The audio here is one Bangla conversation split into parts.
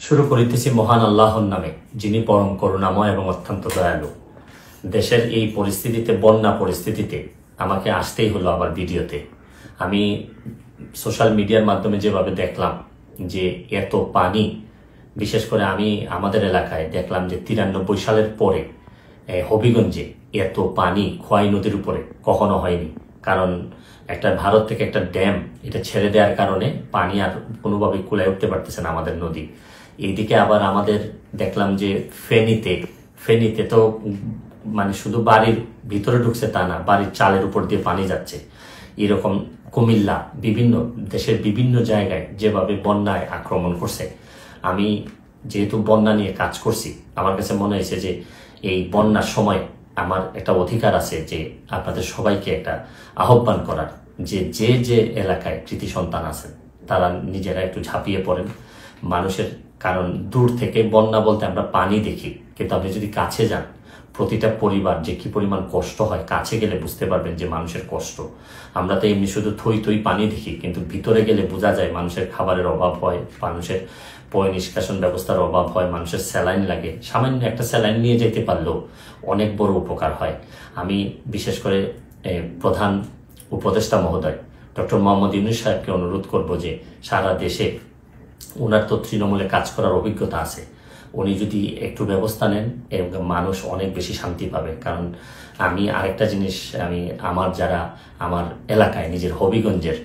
শুরু করিতেছি মহান আল্লাহর নামে, যিনি পরম করুণাময় এবং অত্যন্ত দয়ালু। দেশের এই পরিস্থিতিতে, বন্যা পরিস্থিতিতে আমাকে আসতেই হলো আবার ভিডিওতে। আমি সোশ্যাল মিডিয়ার মাধ্যমে যেভাবে দেখলাম যে এত পানি, বিশেষ করে আমি আমাদের এলাকায় দেখলাম যে 93 সালের পরে হবিগঞ্জে এত পানি খোয়াই নদীর উপরে কখনো হয়নি। কারণ একটা ভারত থেকে একটা ড্যাম এটা ছেড়ে দেওয়ার কারণে পানি আর কোনোভাবে কুলায় উঠতে পারতেছে না আমাদের নদী। এইদিকে আবার আমাদের দেখলাম যে ফেনীতে তো মানে শুধু বাড়ির ভিতরে ঢুকছে তা না, বাড়ির চালের উপর দিয়ে পানি যাচ্ছে। এরকম কুমিল্লা, বিভিন্ন দেশের বিভিন্ন জায়গায় যেভাবে বন্যায় আক্রমণ করছে। আমি যেহেতু বন্যা নিয়ে কাজ করছি, আমার কাছে মনে হয়েছে যে এই বন্যার সময় আমার একটা অধিকার আছে যে আপনাদের সবাইকে একটা আহ্বান করার, যে যে যে এলাকায় কৃতি সন্তান আছেন তারা নিজেরা একটু ঝাঁপিয়ে পড়েন মানুষের। কারণ দূর থেকে বন্যা বলতে আমরা পানি দেখি, কিন্তু আপনি যদি কাছে যান, প্রতিটা পরিবার যে কি পরিমাণ কষ্ট হয়, কাছে গেলে বুঝতে পারবেন যে মানুষের কষ্ট। আমরা তো এমনি শুধু থই পানি দেখি, কিন্তু ভিতরে গেলে বোঝা যায় মানুষের খাবারের অভাব হয়, মানুষের পয় নিষ্কাশন ব্যবস্থার অভাব হয়, মানুষের স্যালাইন লাগে। সামান্য একটা স্যালাইন নিয়ে যেতে পারলেও অনেক বড় উপকার হয়। আমি বিশেষ করে প্রধান উপদেষ্টা মহোদয় ডক্টর মোহাম্মদ ইউনূস সাহেবকে অনুরোধ করব যে সারা দেশে ওনার তো তৃণমূলে কাজ করার অভিজ্ঞতা আছে, উনি যদি একটু ব্যবস্থা নেন এবং মানুষ অনেক বেশি শান্তি পাবে। কারণ আমি আরেকটা জিনিস, আমার যারা আমার এলাকায় নিজের হবিগঞ্জের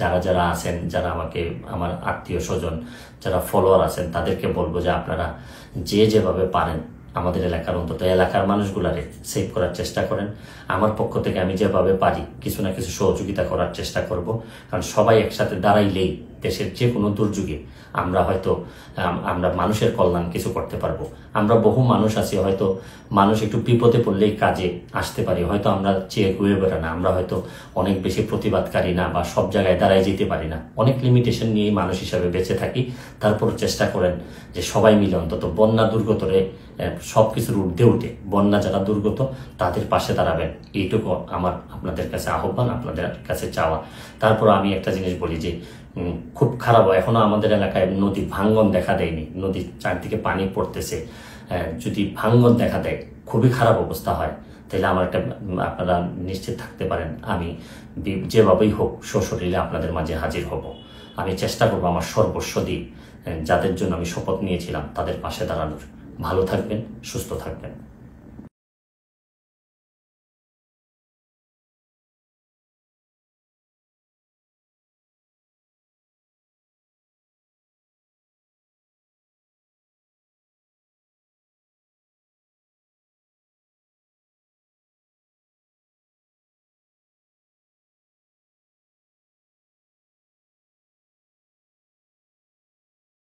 যারা যারা আছেন, যারা আমাকে আমার আত্মীয় স্বজন যারা ফলোয়ার আছেন, তাদেরকে বলবো যে আপনারা যে যেভাবে পারেন আমাদের এলাকার, অন্তত এলাকার মানুষগুলারে সেভ করার চেষ্টা করেন। আমার পক্ষ থেকে আমি যেভাবে পারি কিছু না কিছু সহযোগিতা করার চেষ্টা করব। কারণ সবাই একসাথে দাঁড়াইলেই দেশের যে কোনো দুর্যোগে আমরা মানুষের কল্যাণ কিছু করতে পারবো। আমরা বহু মানুষ আছি, হয়তো মানুষ একটু বিপদে পড়লেই কাজে আসতে পারি, হয়তো আমরা চেয়ে ঘুরে বেড়া না, আমরা হয়তো অনেক বেশি প্রতিবাদকারী না, বা সব জায়গায় দাঁড়ায় যেতে পারি না, অনেক লিমিটেশন নিয়েই মানুষ হিসাবে বেঁচে থাকি। তারপর চেষ্টা করেন যে সবাই মিলে অন্তত বন্যা দুর্গতরে সবকিছুর ঊর্ধ্বে উঠে বন্যা যারা দুর্গত তাদের পাশে দাঁড়াবেন, এইটুকু আমার আপনাদের কাছে আহ্বান, আপনাদের কাছে চাওয়া। তারপর আমি একটা জিনিস বলি যে খুব খারাপ, এখনো আমাদের এলাকায় নদী ভাঙ্গন দেখা দেয়নি, নদীর চারদিকে পানি পড়তেছে। যদি ভাঙ্গন দেখা দেয়, খুবই খারাপ অবস্থা হয়, তাহলে আমার আপনারা নিশ্চিত থাকতে পারেন আমি যেভাবেই হোক সশরীরে আপনাদের মাঝে হাজির হব। আমি চেষ্টা করবো আমার সর্বস্ব দিয়ে যাদের জন্য আমি শপথ নিয়েছিলাম তাদের পাশে দাঁড়ানোর। ভালো থাকবেন, সুস্থ থাকবেন।